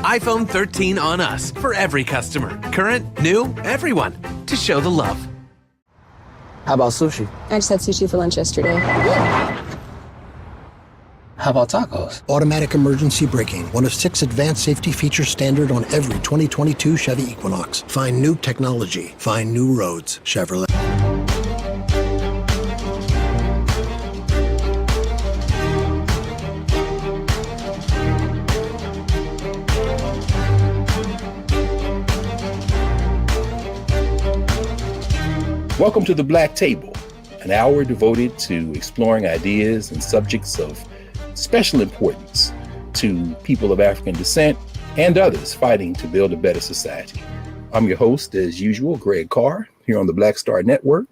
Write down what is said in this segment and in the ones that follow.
iPhone 13 on us for every customer. Current, new, everyone. To show the love. How about sushi? I just had sushi for lunch yesterday. How about tacos? Automatic emergency braking, one of 6 advanced safety features standard on every 2022 Chevy Equinox. Find new technology. Find new roads. Chevrolet. Welcome to The Black Table, an hour devoted to exploring ideas and subjects of special importance to people of African descent and others fighting to build a better society. I'm your host, as usual, Greg Carr, here on the Black Star Network.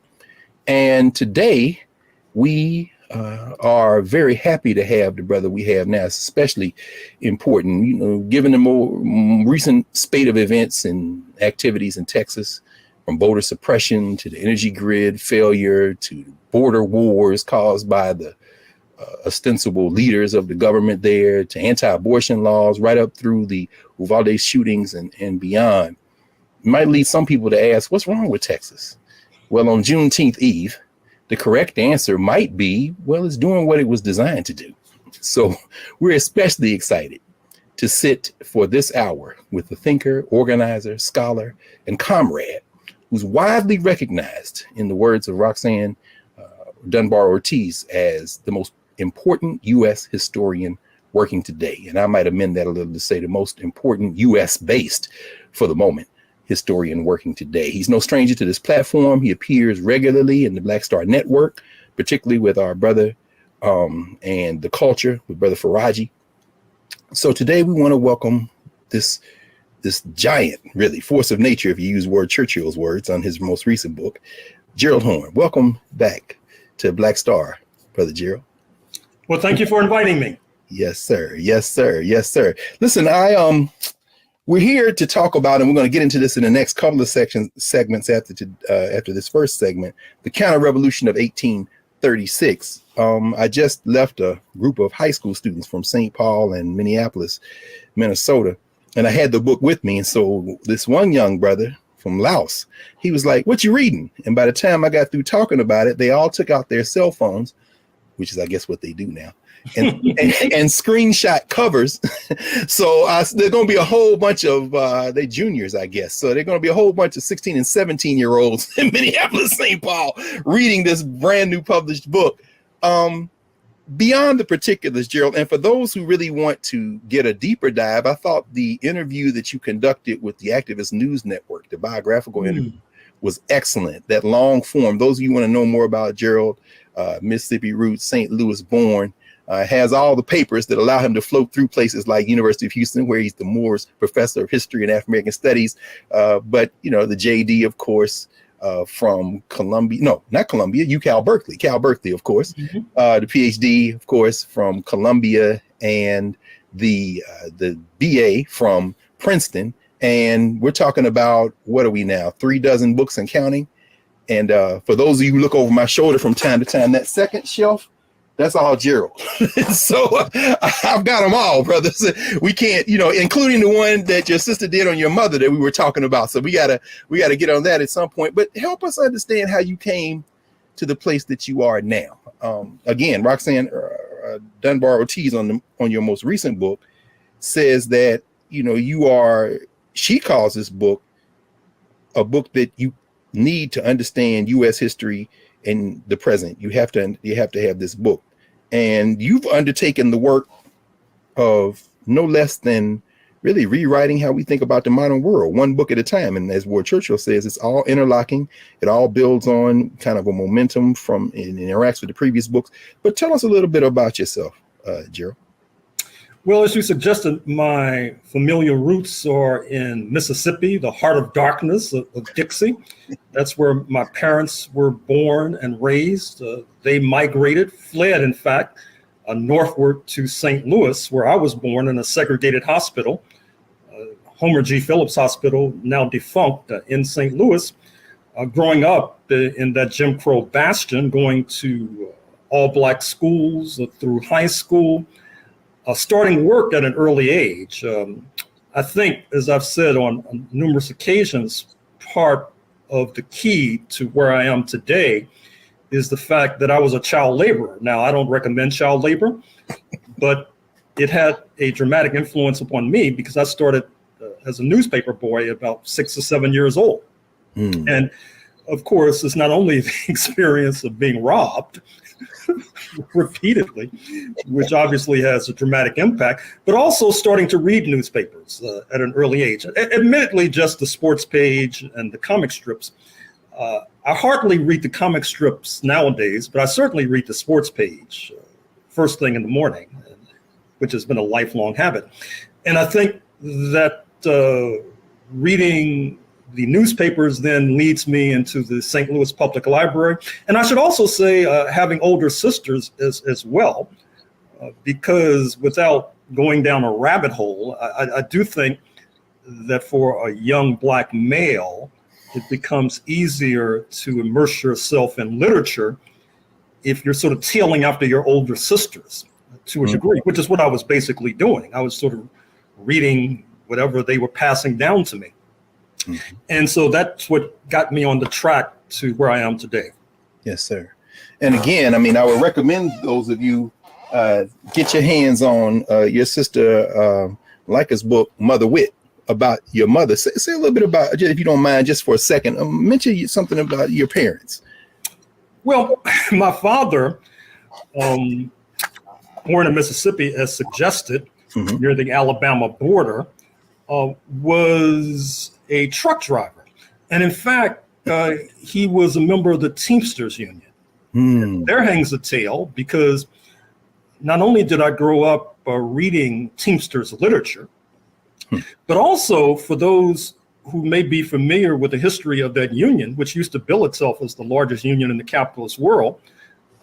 And today we are very happy to have the brother we have now. It's especially important, given the more recent spate of events and activities in Texas, from voter suppression to the energy grid failure to border wars caused by the ostensible leaders of the government there, to anti-abortion laws, right up through the Uvalde shootings and beyond. It might lead some people to ask, what's wrong with Texas? Well, on Juneteenth Eve, the correct answer might be, well, it's doing what it was designed to do. So we're especially excited to sit for this hour with a thinker, organizer, scholar, and comrade who's widely recognized, in the words of Roxanne Dunbar Ortiz, as the most important U.S. historian working today. And I might amend that a little to say the most important U.S.-based, for the moment, historian working today. He's no stranger to this platform. He appears regularly in the Black Star Network, particularly with our brother and the culture, with Brother Faraji. So today we want to welcome this giant, really, force of nature, if you use Churchill's words on his most recent book, Gerald Horne. Welcome back to Black Star, Brother Gerald. Well, thank you for inviting me. Yes, sir. Yes, sir. Yes, sir. Listen, we're here to talk about, and we're going to get into this in the next couple of segments after this first segment, the counter-revolution of 1836. I just left a group of high school students from St. Paul and Minneapolis, Minnesota, and I had the book with me. And so this one young brother from Laos, he was like, "What you reading?" And by the time I got through talking about it, they all took out their cell phones, which is, I guess, what they do now, and screenshot covers. So there's going to be a whole bunch of, they juniors, I guess. So they're going to be a whole bunch of 16 and 17-year-olds in Minneapolis, St. Paul, reading this brand new published book. Beyond the particulars, Gerald, and for those who really want to get a deeper dive, I thought the interview that you conducted with the Activist News Network, the biographical interview, was excellent. That long form. Those of you who want to know more about Gerald, Mississippi roots, St. Louis born, has all the papers that allow him to float through places like University of Houston, where he's the Moores Professor of History and African American Studies. But, the JD, of course, from Columbia, no, not Columbia, Cal Berkeley, of course, the PhD, of course, from Columbia, and the BA from Princeton. And we're talking about, what are we now, 36 books and counting. And for those of you who look over my shoulder from time to time, that second shelf, that's all Gerald. So I've got them all, brothers. We can't, including the one that your sister did on your mother that we were talking about. So we gotta get on that at some point. But help us understand how you came to the place that you are now. Again, Roxanne Dunbar Ortiz on your most recent book says that she calls this book a book that you need to understand U.S. history in the present. You have to have this book. And you've undertaken the work of no less than really rewriting how we think about the modern world, one book at a time. And as Ward Churchill says, it's all interlocking. It all builds on kind of a momentum from and interacts with the previous books. But tell us a little bit about yourself, Gerald. Well, as you suggested, my familial roots are in Mississippi, the heart of darkness of Dixie. That's where my parents were born and raised. They fled, in fact, northward to St. Louis, where I was born, in a segregated hospital, Homer G. Phillips Hospital, now defunct, in St. Louis. Growing up in that Jim Crow bastion, going to all Black schools through high school, starting work at an early age. I think, as I've said on numerous occasions, part of the key to where I am today is the fact that I was a child laborer. Now, I don't recommend child labor, but it had a dramatic influence upon me because I started as a newspaper boy about 6 or 7 years old. And of course, it's not only the experience of being robbed repeatedly, which obviously has a dramatic impact, but also starting to read newspapers at an early age. Admittedly, just the sports page and the comic strips. I hardly read the comic strips nowadays, but I certainly read the sports page first thing in the morning, which has been a lifelong habit. And I think that reading the newspapers then leads me into the St. Louis Public Library. And I should also say having older sisters as well, because without going down a rabbit hole, I do think that for a young Black male, it becomes easier to immerse yourself in literature if you're sort of tailing after your older sisters to a degree, which is what I was basically doing. I was sort of reading whatever they were passing down to me. And so that's what got me on the track to where I am today. Yes, sir. And again, I mean, I would recommend those of you get your hands on your sister Leica's book, Mother Wit, about your mother. Say a little bit about, if you don't mind, just for a second, mention something about your parents. Well, my father, born in Mississippi, as suggested, near the Alabama border, was a truck driver. And in fact, he was a member of the Teamsters Union. There hangs a tale, because not only did I grow up reading Teamsters literature, but also for those who may be familiar with the history of that union, which used to bill itself as the largest union in the capitalist world,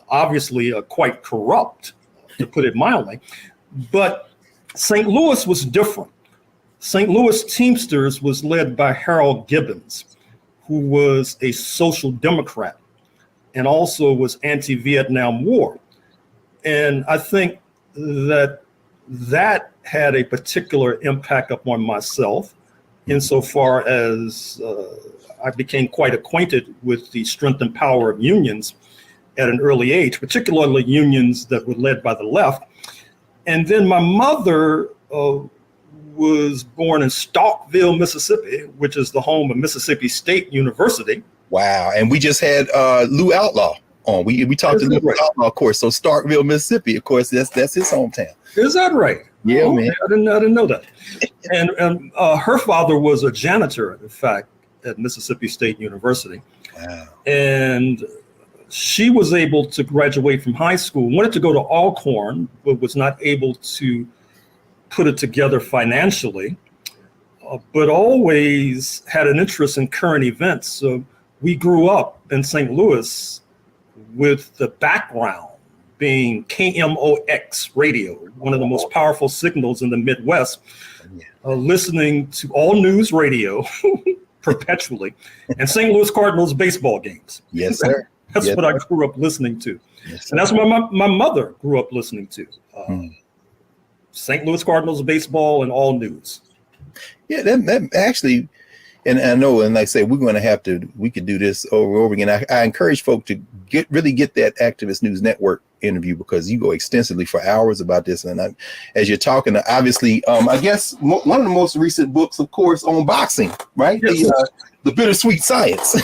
obviously quite corrupt, to put it mildly. But St. Louis was different. St. Louis Teamsters was led by Harold Gibbons, who was a social democrat and also was anti-Vietnam War. And I think that had a particular impact upon myself insofar as I became quite acquainted with the strength and power of unions at an early age, particularly unions that were led by the left. And then my mother was born in Starkville, Mississippi, which is the home of Mississippi State University. Wow. And we just had Lou Outlaw on. We talked to Lou Outlaw, of course. So Starkville, Mississippi, of course, that's his hometown. Is that right? Yeah, oh, man. I didn't know that. And her father was a janitor, in fact, at Mississippi State University. Wow. And she was able to graduate from high school, wanted to go to Alcorn, but was not able to put it together financially, but always had an interest in current events. So we grew up in St. Louis with the background being KMOX radio, one of the most powerful signals in the Midwest, listening to all news radio perpetually, and St. Louis Cardinals baseball games. Yes, sir. That's what I grew up listening to. Yes, and that's what my mother grew up listening to. St. Louis Cardinals baseball and all news. Yeah, that actually, and I know, and like I say, we could do this over and over again. I encourage folks to really get that Activist News Network interview, because you go extensively for hours about this. And as you're talking, obviously, I guess one of the most recent books, of course, on boxing, right? Yes. The Bittersweet Science.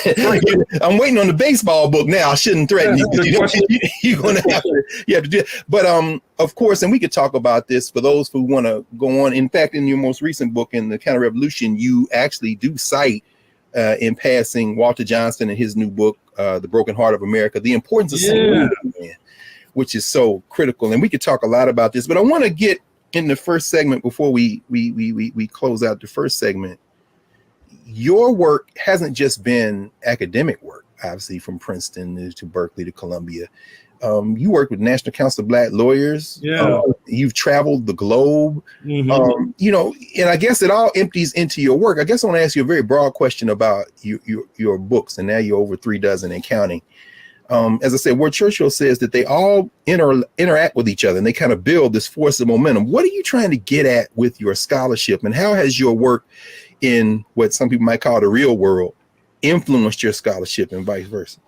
I'm waiting on the baseball book now. I shouldn't threaten you. You're going to have to do it. But of course, and we could talk about this for those who want to go on. In fact, in your most recent book, in the Counter-Revolution, you actually do cite in passing Walter Johnson and his new book, The Broken Heart of America, the importance of St. Louis, which is so critical. And we could talk a lot about this, but I want to get in the first segment before we close out the first segment. Your work hasn't just been academic work, obviously, from Princeton to Berkeley to Columbia. You work with National Council of Black Lawyers. You've traveled the globe. And I guess it all empties into your work. I guess I want to ask you a very broad question about your books, and now you're over 36 and counting. as I said, where Churchill says that they all interact with each other and they kind of build this force of momentum. What are you trying to get at with your scholarship, and how has your work in what some people might call the real world influenced your scholarship and vice versa?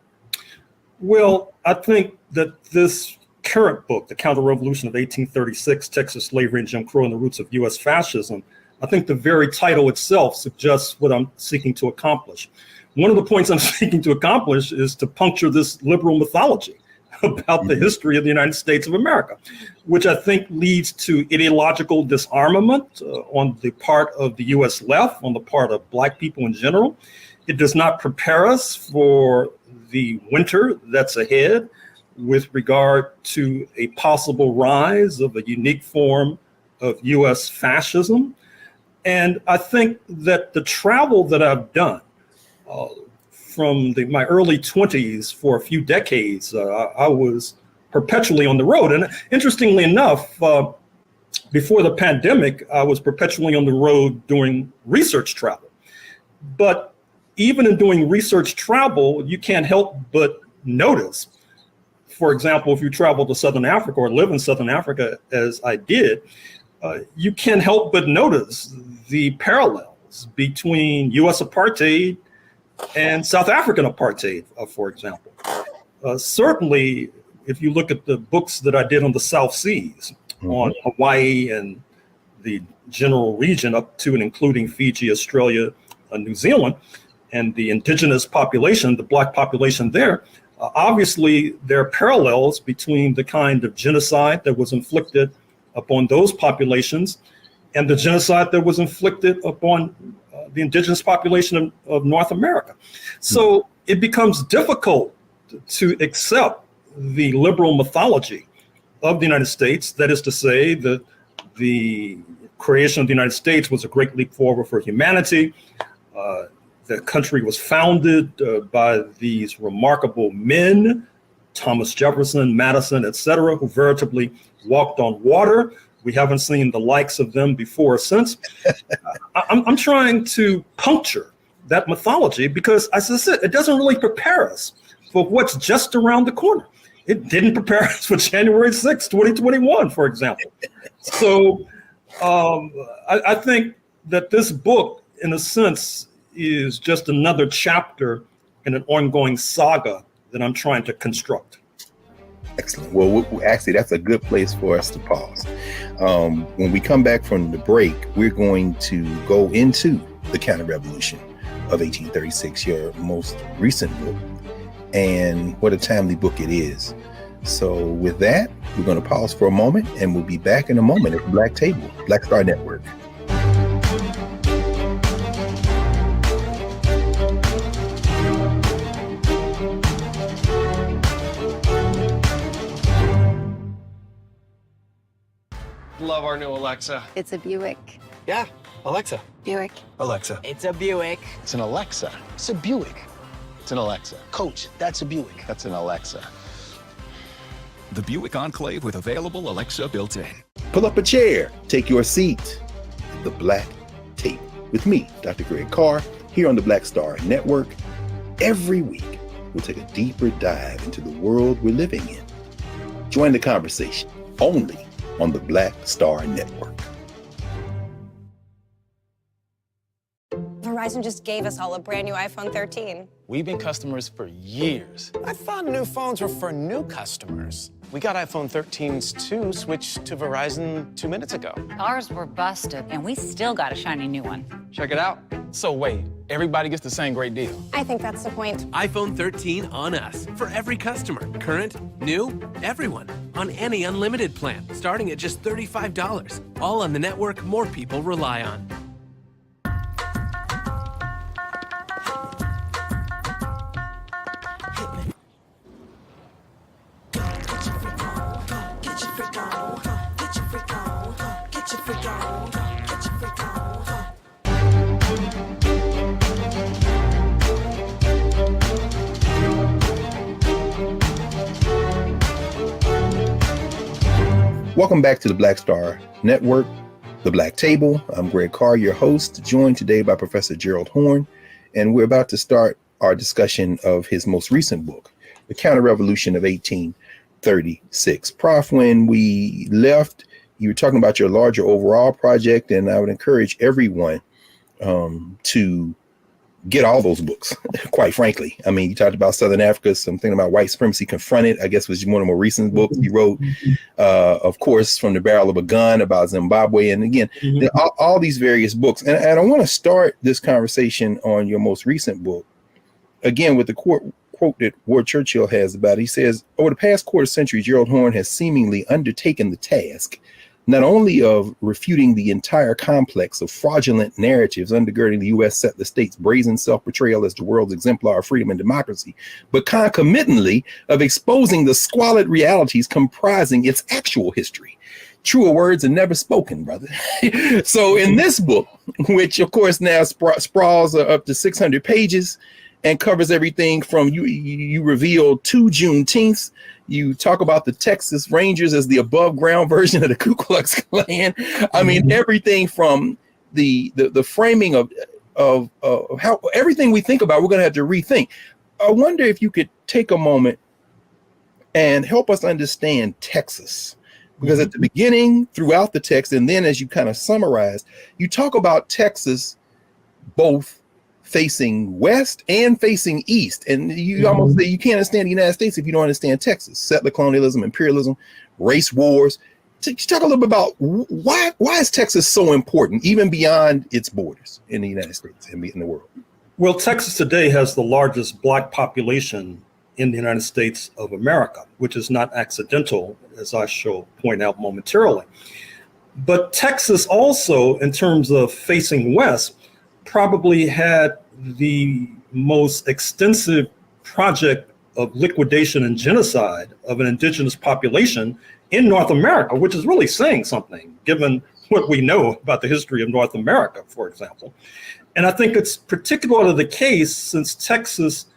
Well, I think that this current book, The Counter-Revolution of 1836, Texas Slavery and Jim Crow and the Roots of U.S. Fascism, I think the very title itself suggests what I'm seeking to accomplish. One of the points I'm seeking to accomplish is to puncture this liberal mythology about the history of the United States of America, which I think leads to ideological disarmament on the part of the U.S. left, on the part of Black people in general. It does not prepare us for the winter that's ahead with regard to a possible rise of a unique form of U.S. fascism. And I think that the travel that I've done from my early 20s for a few decades, I was perpetually on the road. And interestingly enough, before the pandemic, I was perpetually on the road doing research travel. But even in doing research travel, you can't help but notice, for example, if you travel to Southern Africa or live in Southern Africa, as I did, you can't help but notice the parallels between US apartheid and South African apartheid, for example. Certainly, if you look at the books that I did on the South Seas, on Hawaii and the general region up to and including Fiji, Australia, New Zealand, and the indigenous population, the Black population there, obviously there are parallels between the kind of genocide that was inflicted upon those populations and the genocide that was inflicted upon the indigenous population of North America. So it becomes difficult to accept the liberal mythology of the United States. That is to say that the creation of the United States was a great leap forward for humanity. The country was founded by these remarkable men, Thomas Jefferson, Madison, etc., who veritably walked on water. We haven't seen the likes of them before or since. I'm trying to puncture that mythology because, as I said, it doesn't really prepare us for what's just around the corner. It didn't prepare us for January 6, 2021, for example. So I think that this book, in a sense, is just another chapter in an ongoing saga that I'm trying to construct. Excellent. Well, actually, that's a good place for us to pause. When we come back from the break, we're going to go into The Counter-Revolution of 1836, your most recent book, and what a timely book it is. So with that, we're going to pause for a moment, and we'll be back in a moment at the Black Table, Black Star Network. Love our new Alexa. It's a Buick. Yeah, Alexa. Buick. Alexa. It's a Buick. It's an Alexa. It's a Buick. It's an Alexa. Coach, that's a Buick. That's an Alexa. The Buick Enclave with available Alexa built in. Pull up a chair, take your seat at the Black Table with me, Dr. Greg Carr, here on the Black Star Network. Every week, we'll take a deeper dive into the world we're living in. Join the conversation only on the Black Star Network. Verizon just gave us all a brand new iPhone 13. We've been customers for years. I thought new phones were for new customers. We got iPhone 13s too, switched to Verizon 2 minutes ago. Ours were busted, and we still got a shiny new one. Check it out. So wait, everybody gets the same great deal? I think that's the point. iPhone 13 on us for every customer. Current, new, everyone. On any unlimited plan, starting at just $35. All on the network more people rely on. Welcome back to the Black Star Network, the Black Table. I'm Greg Carr, your host, joined today by Professor Gerald Horne, and we're about to start our discussion of his most recent book, the counter-revolution of 1836. Prof, when we left, you were talking about your larger overall project, and I would encourage everyone to get all those books, quite frankly. I mean, you talked about Southern Africa, something about white supremacy confronted, I guess was one of the more recent books you wrote, of course, From the Barrel of a Gun about Zimbabwe. And again, all these various books. And I want to start this conversation on your most recent book, again, with the quote that Ward Churchill has about it. He says, over the past quarter century, Gerald Horne has seemingly undertaken the task not only of refuting the entire complex of fraudulent narratives undergirding the U.S. settler state's brazen self-portrayal as the world's exemplar of freedom and democracy, but concomitantly of exposing the squalid realities comprising its actual history. Truer words are never spoken, brother. So in this book, which of course now sprawls up to 600 pages and covers everything from you reveal 2 Juneteenths. You talk about the Texas Rangers as the above ground version of the Ku Klux Klan. I mean, everything from the framing of how everything we think about, we're going to have to rethink. I wonder if you could take a moment and help us understand Texas, because at the beginning, throughout the text, and then as you kind of summarize, you talk about Texas both facing west and facing east. And you almost say you can't understand the United States if you don't understand Texas. Settler colonialism, imperialism, race wars. Talk a little bit about why is Texas so important, even beyond its borders in the United States and in the world? Well, Texas today has the largest Black population in the United States of America, which is not accidental, as I shall point out momentarily. But Texas also, in terms of facing west, probably had the most extensive project of liquidation and genocide of an indigenous population in North America, which is really saying something, given what we know about the history of North America, for example. And I think it's particularly the case since Texas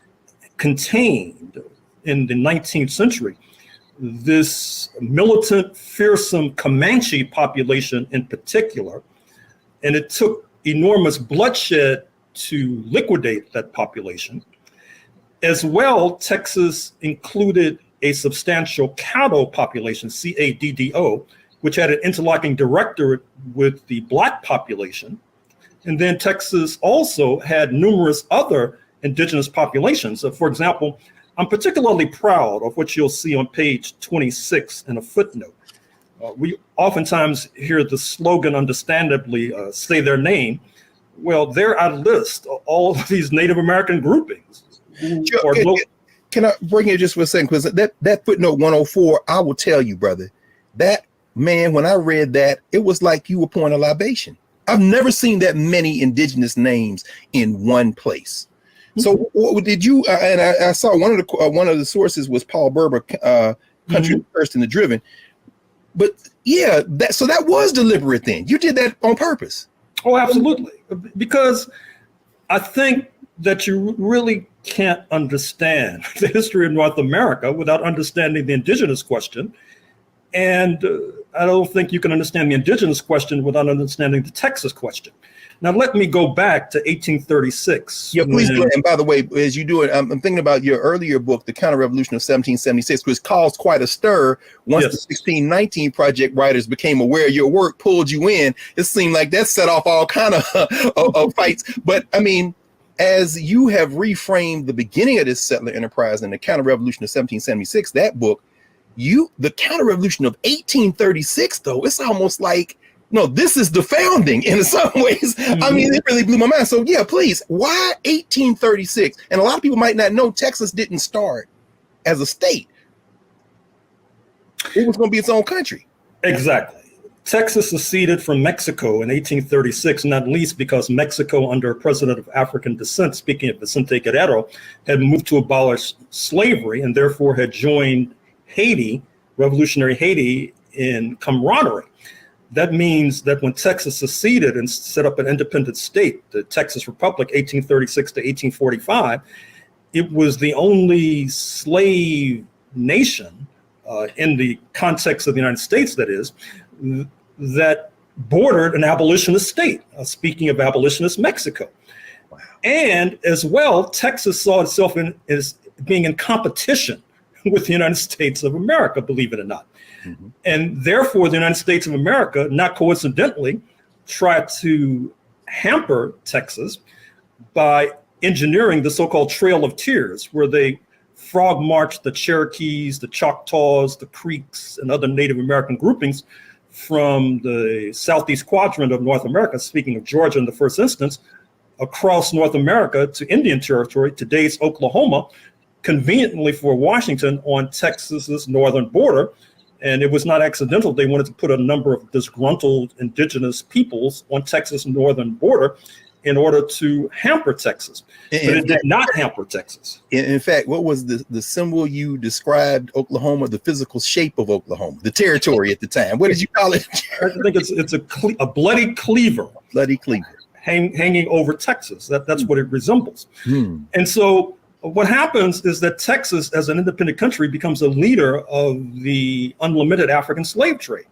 contained, in the 19th century, this militant, fearsome Comanche population in particular, and it took enormous bloodshed to liquidate that population. As well, Texas included a substantial Caddo population, C-A-D-D-O, which had an interlocking directorate with the Black population. And then Texas also had numerous other indigenous populations. So for example, I'm particularly proud of what you'll see on page 26 in a footnote. We oftentimes hear the slogan, understandably, say their name. Well, there I list all of these Native American groupings. Can I bring it just for a second? Because that footnote 104, I will tell you, brother, that man, when I read that, it was like you were pouring a libation. I've never seen that many indigenous names in one place. So what did you, and I saw one of the sources was Paul Berber, Country First and the Driven. But yeah, that was deliberate then. You did that on purpose. Oh, absolutely. Because I think that you really can't understand the history of North America without understanding the indigenous question. And I don't think you can understand the indigenous question without understanding the Texas question. Now, let me go back to 1836. Yeah, please do. And by the way, as you do it, I'm thinking about your earlier book, The Counter-Revolution of 1776, which caused quite a stir once the 1619 Project writers became aware your work pulled you in. It seemed like that set off all kind of fights. But I mean, as you have reframed the beginning of this settler enterprise and the Counter-Revolution of 1776, that book, the Counter-Revolution of 1836, though, it's almost like, no, this is the founding in some ways. I mean, it really blew my mind. So yeah, please, why 1836? And a lot of people might not know Texas didn't start as a state. It was going to be its own country. Exactly. Texas seceded from Mexico in 1836, not least because Mexico, under a president of African descent, speaking of Vicente Guerrero, had moved to abolish slavery and therefore had joined Haiti, revolutionary Haiti, in camaraderie. That means that when Texas seceded and set up an independent state, the Texas Republic, 1836 to 1845, it was the only slave nation in the context of the United States, that is, that bordered an abolitionist state, speaking of abolitionist Mexico. Wow. And as well, Texas saw itself being in competition with the United States of America, believe it or not. And therefore, the United States of America, not coincidentally, tried to hamper Texas by engineering the so-called Trail of Tears, where they frog marched the Cherokees, the Choctaws, the Creeks, and other Native American groupings from the southeast quadrant of North America, speaking of Georgia in the first instance, across North America to Indian Territory, today's Oklahoma, conveniently for Washington on Texas's northern border. And it was not accidental. They wanted to put a number of disgruntled indigenous peoples on Texas' northern border in order to hamper Texas. But it did not hamper Texas. In fact, what was the symbol you described Oklahoma, the physical shape of Oklahoma, the territory at the time? What did you call it? I think it's a bloody cleaver. Bloody cleaver. Hanging over Texas. That's what it resembles. And so what happens is that Texas, as an independent country, becomes a leader of the unlimited African slave trade.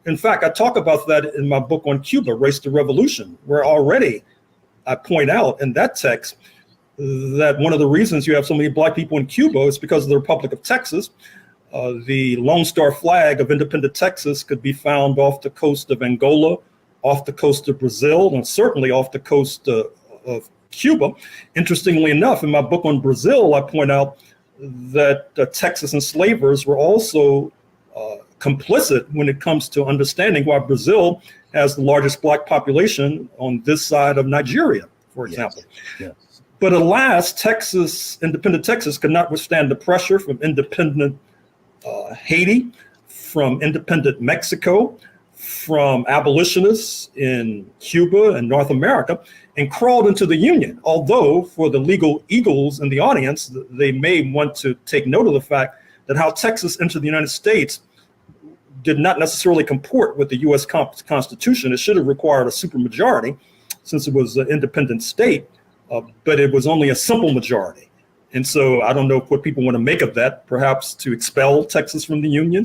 In fact, I talk about that in my book on Cuba, Race to Revolution, where already I point out in that text that one of the reasons you have so many Black people in Cuba is because of the Republic of Texas. The Lone Star flag of independent Texas could be found off the coast of Angola, off the coast of Brazil, and certainly off the coast of Cuba. Interestingly enough, in my book on Brazil, I point out that Texas enslavers were also complicit when it comes to understanding why Brazil has the largest Black population on this side of Nigeria, for example. Yes. But alas, independent Texas could not withstand the pressure from independent Haiti, from independent Mexico, from abolitionists in Cuba and North America, and crawled into the Union. Although for the legal eagles in the audience, they may want to take note of the fact that how Texas entered the United States did not necessarily comport with the U.S. Constitution. It should have required a supermajority since it was an independent state, but it was only a simple majority. And so I don't know what people want to make of that, perhaps to expel Texas from the Union.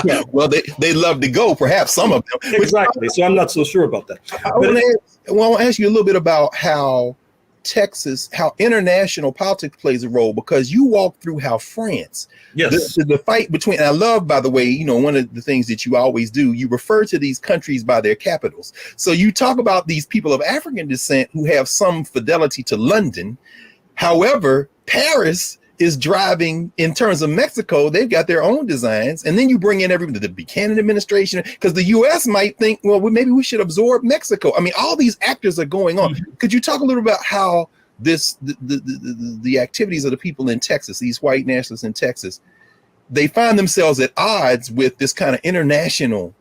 Yeah. Well, they love to go, perhaps some of them. Exactly. So I'm not so sure about that. I want to ask you a little bit about how international politics plays a role, because you walk through how France, the fight between, and I love, by the way, one of the things that you always do, you refer to these countries by their capitals. So you talk about these people of African descent who have some fidelity to London. However, Paris is driving, in terms of Mexico, they've got their own designs. And then you bring in everything, the Buchanan administration, because the US might think, well, maybe we should absorb Mexico. I mean, all these actors are going on. Could you talk a little about how the activities of the people in Texas, these white nationalists in Texas, they find themselves at odds with this kind of international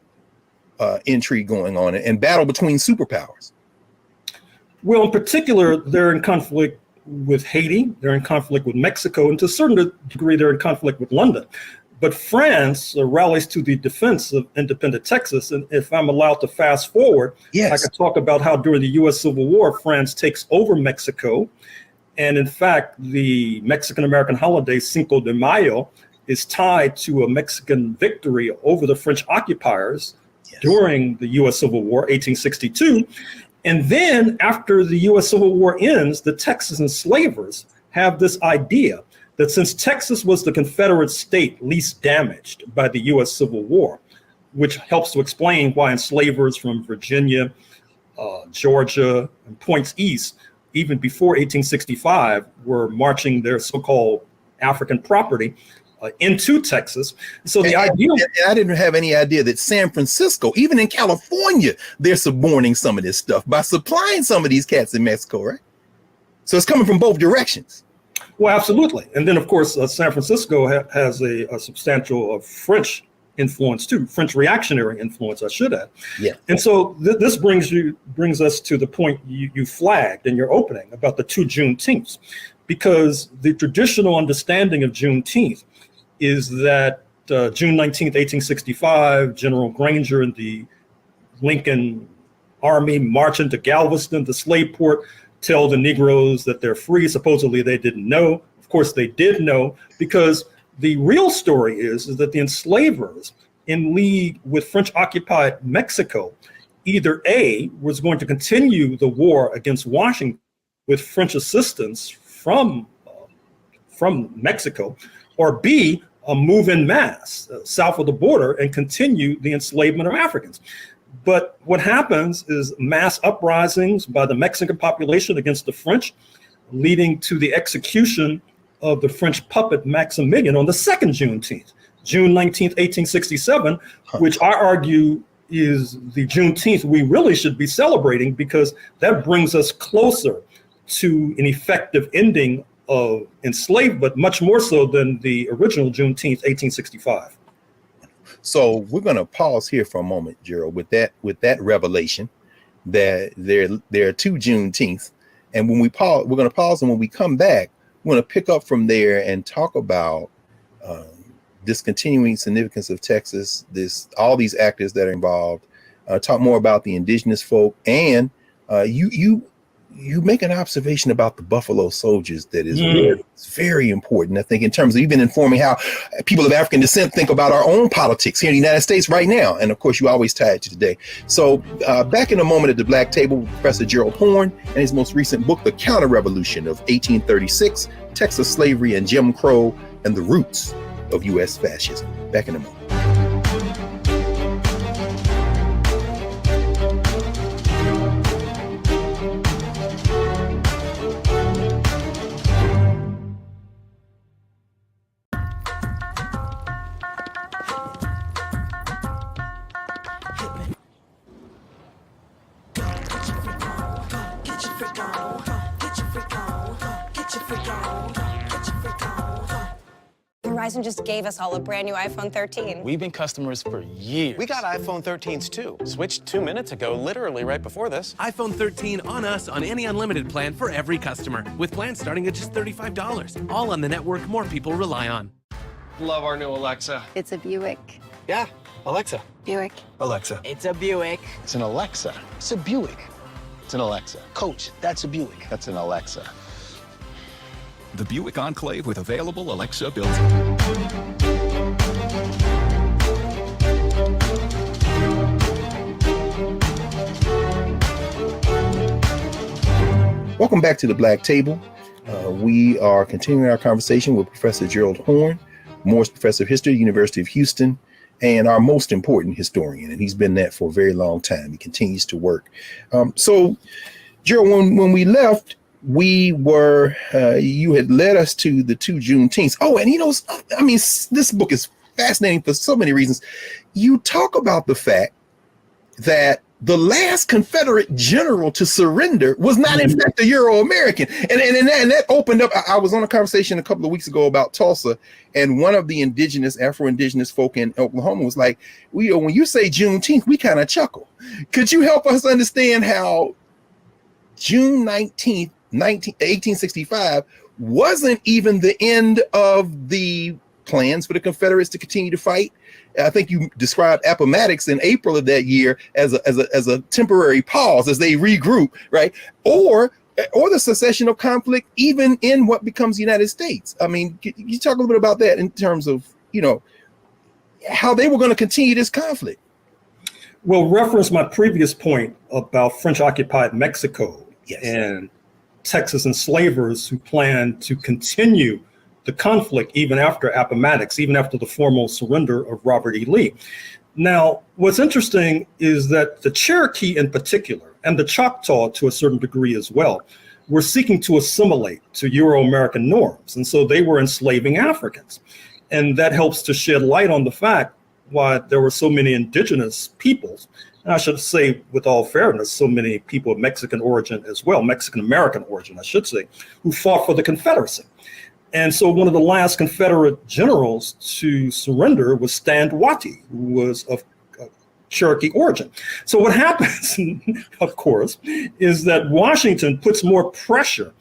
intrigue going on and battle between superpowers? Well, in particular, they're in conflict with Haiti, they're in conflict with Mexico, and to a certain degree, they're in conflict with London. But France rallies to the defense of independent Texas. And if I'm allowed to fast forward, I could talk about how during the US Civil War, France takes over Mexico. And in fact, the Mexican-American holiday Cinco de Mayo is tied to a Mexican victory over the French occupiers during the US Civil War, 1862. And then after the US Civil War ends, the Texas enslavers have this idea that since Texas was the Confederate state least damaged by the US Civil War, which helps to explain why enslavers from Virginia, Georgia, and points east, even before 1865, were marching their so-called African property into Texas. So the idea, I didn't have any idea that San Francisco, even in California, they're suborning some of this stuff by supplying some of these cats in Mexico, right? So it's coming from both directions. Well, absolutely. And then, of course, San Francisco has a substantial French influence too, French reactionary influence, I should add. Yeah. And so this brings us to the point you flagged in your opening about the two Juneteenths, because the traditional understanding of Juneteenth is that June 19th, 1865, General Granger and the Lincoln Army march into Galveston, the slave port, tell the Negroes that they're free. Supposedly they didn't know. Of course, they did know, because the real story is that the enslavers in league with French-occupied Mexico, either A, was going to continue the war against Washington with French assistance from from Mexico, or B, move en masse south of the border and continue the enslavement of Africans. But what happens is mass uprisings by the Mexican population against the French, leading to the execution of the French puppet Maximilian on the second Juneteenth, June 19th, 1867, which I argue is the Juneteenth we really should be celebrating, because that brings us closer to an effective ending of enslavement, much more so than the original Juneteenth, 1865. So we're going to pause here for a moment, Gerald, with that revelation that there are two Juneteenths. And when we pause, we're going to pause, and when we come back, we're going to pick up from there and talk about this continuing significance of Texas, all these actors that are involved, talk more about the indigenous folk, and you make an observation about the Buffalo Soldiers that is very important, I think, in terms of even informing how people of African descent think about our own politics here in the United States right now. And of course, you always tie it to today. So back in a moment at the Black Table with Professor Gerald Horne and his most recent book, The Counter-Revolution of 1836, Texas Slavery and Jim Crow and the Roots of U.S. Fascism. Back in a moment. Verizon just gave us all a brand new iPhone 13. We've been customers for years. We got iPhone 13s too. Switched 2 minutes ago, literally right before this. iPhone 13 on us on any unlimited plan for every customer, with plans starting at just $35. All on the network more people rely on. Love our new Alexa. It's a Buick. Yeah, Alexa. Buick. Alexa. It's a Buick. It's an Alexa. It's a Buick. It's an Alexa. Coach, that's a Buick. That's an Alexa. The Buick Enclave with available Alexa built-in. Welcome back to the Black Table. We are continuing our conversation with Professor Gerald Horne, Morris Professor of History, University of Houston, and our most important historian. And he's been that for a very long time. He continues to work. So, Gerald, when we left, we were, you had led us to the two Juneteenths. Oh, and I mean, this book is fascinating for so many reasons. You talk about the fact that the last Confederate general to surrender was not, in fact, a Euro-American. And that opened up. I was on a conversation a couple of weeks ago about Tulsa, and one of the Afro-indigenous folk in Oklahoma was like, when you say Juneteenth, we kind of chuckle. Could you help us understand how June 19th, 1865 wasn't even the end of the plans for the Confederates to continue to fight? I think you described Appomattox in April of that year as a temporary pause as they regroup, right? Or the cessation of conflict, even in what becomes the United States. I mean, you talk a little bit about that in terms of, how they were going to continue this conflict. Well, reference my previous point about French-occupied Mexico. Yes. And Texas enslavers who planned to continue the conflict even after Appomattox, even after the formal surrender of Robert E. Lee. Now, what's interesting is that the Cherokee in particular, and the Choctaw to a certain degree as well, were seeking to assimilate to Euro-American norms. And so they were enslaving Africans. And that helps to shed light on the fact why there were so many indigenous peoples. And I should say, with all fairness, so many people of Mexican origin as well, Mexican-American origin, I should say, who fought for the Confederacy. And so one of the last Confederate generals to surrender was Stand Watie, who was of Cherokee origin. So what happens, of course, is that Washington puts more pressure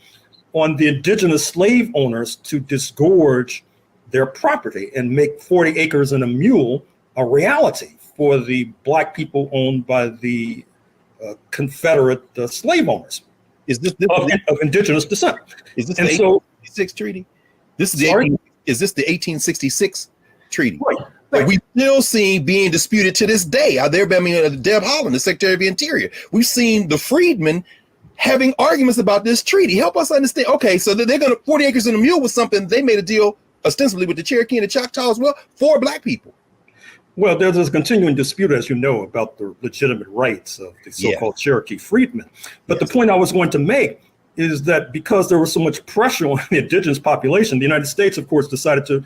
on the indigenous slave owners to disgorge their property and make 40 acres and a mule a reality for the Black people owned by the Confederate slave owners. Is this of indigenous descent? Is this the 1866 treaty? Is this the 1866 treaty? Right. That we still seeing being disputed to this day. Deb Haaland, the Secretary of the Interior. We've seen the freedmen having arguments about this treaty. Help us understand. Okay, so they're going to 40 acres and a mule was something they made a deal ostensibly with the Cherokee and the Choctaw as well for Black people. Well, there's this continuing dispute, as you know, about the legitimate rights of the so-called Cherokee freedmen. But the point I was going to make is that because there was so much pressure on the indigenous population, the United States, of course, decided to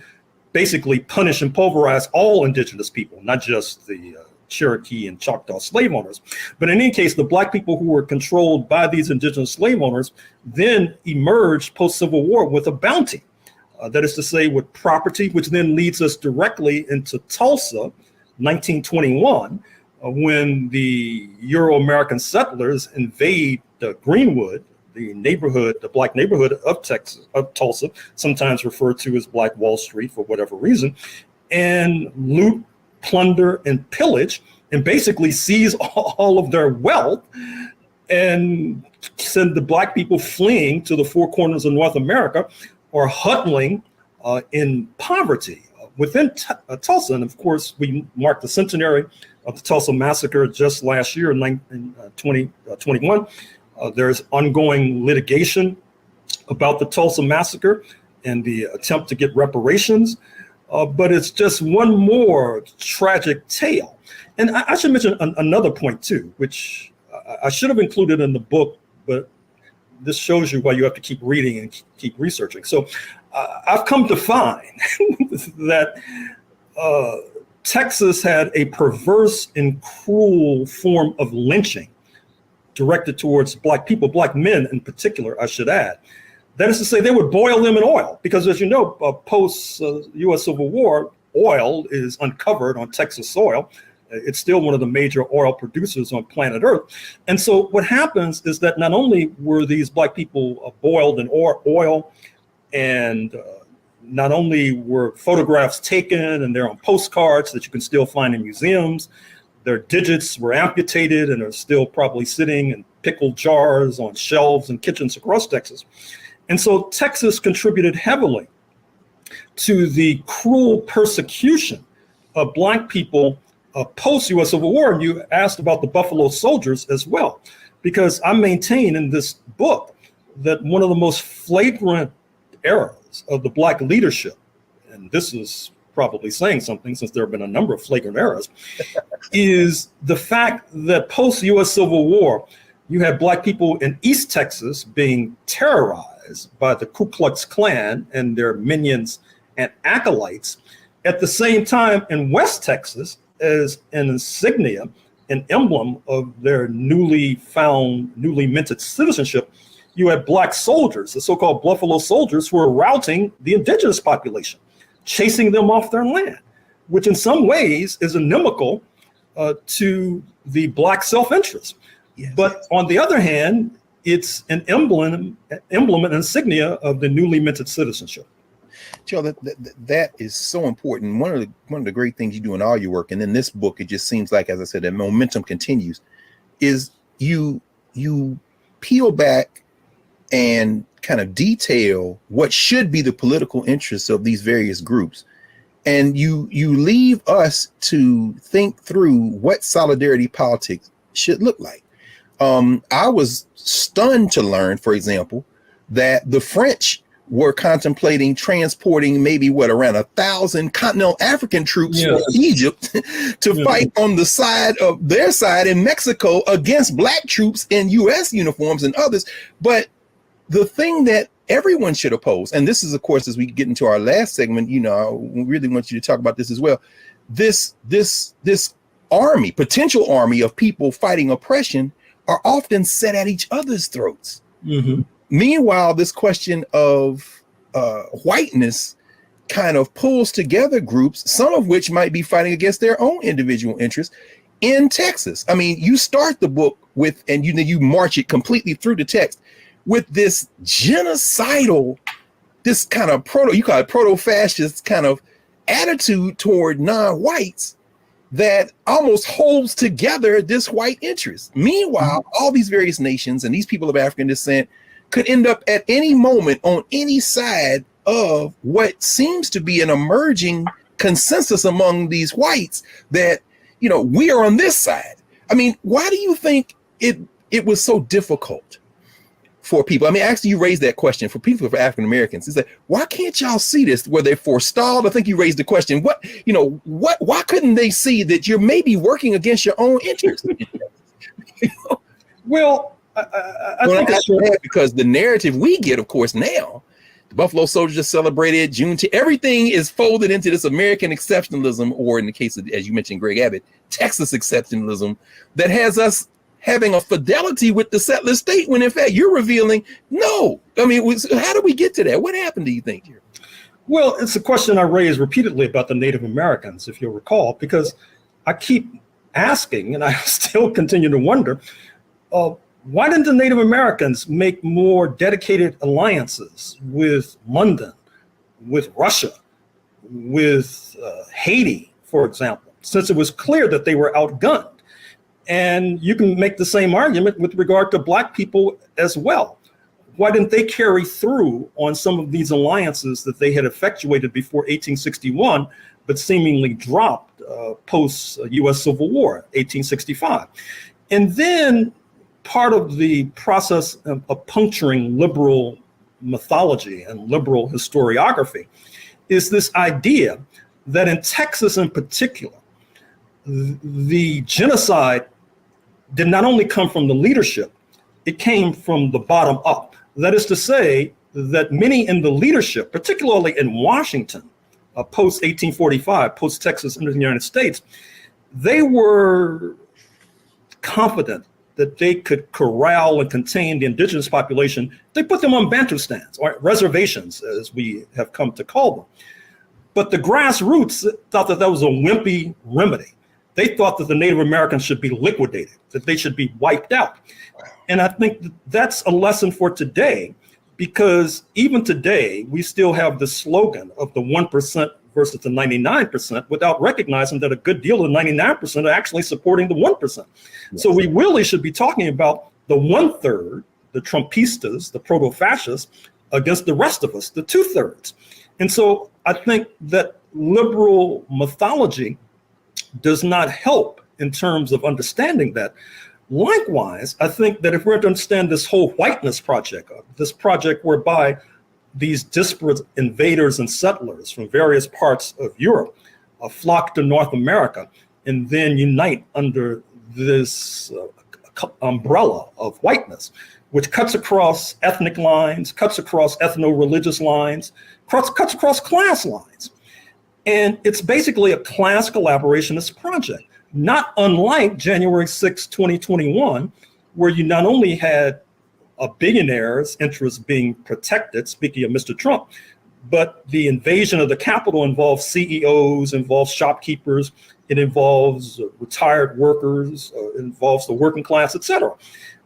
basically punish and pulverize all indigenous people, not just the Cherokee and Choctaw slave owners. But in any case, the Black people who were controlled by these indigenous slave owners then emerged post-Civil War with a bounty. That is to say, with property, which then leads us directly into Tulsa, 1921, when the Euro-American settlers invade Greenwood, the Black neighborhood of Texas, of Tulsa, sometimes referred to as Black Wall Street for whatever reason, and loot, plunder, and pillage, and basically seize all of their wealth and send the Black people fleeing to the four corners of North America or huddling in poverty within Tulsa. And of course, we marked the centenary of the Tulsa massacre just last year in 2021. There's ongoing litigation about the Tulsa massacre and the attempt to get reparations. But it's just one more tragic tale. And I should mention another point too, which I should have included in the book, but this shows you why you have to keep reading and keep researching. So I've come to find that Texas had a perverse and cruel form of lynching directed towards Black people, Black men in particular, I should add. That is to say, they would boil them in oil because, as you know, post-U.S. Civil War, oil is uncovered on Texas soil. It's still one of the major oil producers on planet Earth. And so what happens is that not only were these Black people boiled in oil, and not only were photographs taken and they're on postcards that you can still find in museums, their digits were amputated and are still probably sitting in pickle jars on shelves in kitchens across Texas. And so Texas contributed heavily to the cruel persecution of Black people post-U.S. Civil War. And you asked about the Buffalo Soldiers as well, because I maintain in this book that one of the most flagrant eras of the Black leadership, and this is probably saying something since there have been a number of flagrant eras, is the fact that post-U.S. Civil War, you had Black people in East Texas being terrorized by the Ku Klux Klan and their minions and acolytes. At the same time, in West Texas, as an insignia, an emblem of their newly minted citizenship, you had Black soldiers, the so-called Buffalo Soldiers, who were routing the indigenous population, chasing them off their land, which in some ways is inimical to the Black self-interest. Yes. But on the other hand, it's an emblem and insignia of the newly minted citizenship. Joe, that is so important. One of the great things you do in all your work, and in this book, it just seems like, as I said, the momentum continues, is you peel back and kind of detail what should be the political interests of these various groups. And you leave us to think through what solidarity politics should look like. I was stunned to learn, for example, that the French were contemplating transporting maybe around 1,000 continental African troops from Egypt to fight on the side of their side in Mexico against Black troops in U.S. uniforms and others. But the thing that everyone should oppose, and this is, of course, as we get into our last segment, we really want you to talk about this as well. This army, potential army of people fighting oppression, are often set at each other's throats. Mm-hmm. Meanwhile, this question of whiteness kind of pulls together groups, some of which might be fighting against their own individual interests in Texas. I mean, you start the book with, and you march it completely through the text with this genocidal, this kind of proto-fascist kind of attitude toward non-whites that almost holds together this white interest. Meanwhile, all these various nations and these people of African descent could end up at any moment on any side of what seems to be an emerging consensus among these whites that, we are on this side. I mean, why do you think it was so difficult for people. I mean, actually, you raised that question for people, for African Americans. It's like, why can't y'all see this? Were they forestalled? I think you raised the question. Why couldn't they see that you're maybe working against your own interests? Well, I think it's because the narrative we get, of course, now, the Buffalo Soldiers just celebrated Juneteenth. Everything is folded into this American exceptionalism, or in the case of, as you mentioned, Greg Abbott, Texas exceptionalism, that has us having a fidelity with the settler state, when in fact you're revealing no. I mean, how do we get to that? What happened, do you think, here? Well, it's a question I raised repeatedly about the Native Americans, if you'll recall, because I keep asking, and I still continue to wonder, why didn't the Native Americans make more dedicated alliances with London, with Russia, with Haiti, for example, since it was clear that they were outgunned? And you can make the same argument with regard to Black people as well. Why didn't they carry through on some of these alliances that they had effectuated before 1861, but seemingly dropped post-US Civil War, 1865? And then part of the process of puncturing liberal mythology and liberal historiography is this idea that in Texas in particular, the genocide did not only come from the leadership, it came from the bottom up. That is to say that many in the leadership, particularly in Washington, post-1845, post-Texas into the United States, they were confident that they could corral and contain the indigenous population. They put them on bantustans, or reservations, as we have come to call them. But the grassroots thought that that was a wimpy remedy. They thought that the Native Americans should be liquidated, that they should be wiped out. And I think that's a lesson for today, because even today, we still have the slogan of the 1% versus the 99%, without recognizing that a good deal of the 99% are actually supporting the 1%. Yes. So we really should be talking about the 1/3, the Trumpistas, the proto-fascists, against the rest of us, the 2/3. And so I think that liberal mythology does not help in terms of understanding that. Likewise, I think that if we're to understand this whole whiteness project, this project whereby these disparate invaders and settlers from various parts of Europe flock to North America and then unite under this umbrella of whiteness, which cuts across ethnic lines, cuts across ethno-religious lines, cuts across class lines. And it's basically a class collaborationist project, not unlike January 6, 2021, where you not only had a billionaire's interests being protected, speaking of Mr. Trump, but the invasion of the Capitol involves CEOs, involves shopkeepers, it involves retired workers, it involves the working class, et cetera.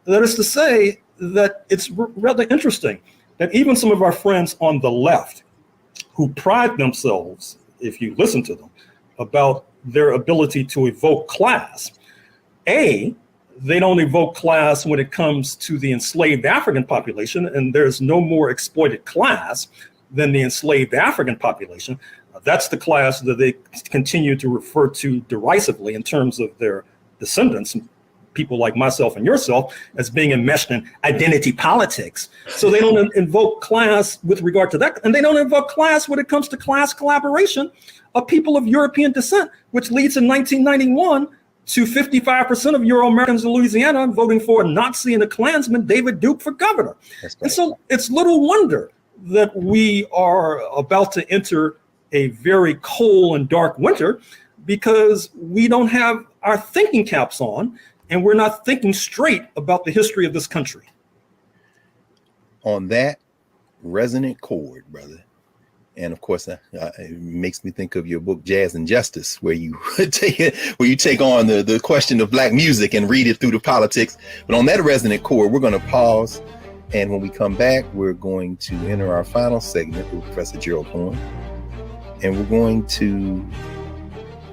That is to say that it's rather interesting that even some of our friends on the left who pride themselves, if you listen to them, about their ability to evoke class, they don't evoke class when it comes to the enslaved African population, and there's no more exploited class than the enslaved African population. That's the class that they continue to refer to derisively in terms of their descendants, people like myself and yourself, as being enmeshed in identity politics. So they don't invoke class with regard to that, and they don't invoke class when it comes to class collaboration of people of European descent, which leads in 1991 to 55% of Euro-Americans in Louisiana voting for a Nazi and a Klansman, David Duke, for governor. And so it's little wonder that we are about to enter a very cold and dark winter, because we don't have our thinking caps on and we're not thinking straight about the history of this country. On that resonant chord, brother. And of course, it makes me think of your book, Jazz and Justice, where you take on the question of Black music and read it through the politics. But on that resonant chord, we're going to pause. And when we come back, we're going to enter our final segment with Professor Gerald Horne. And we're going to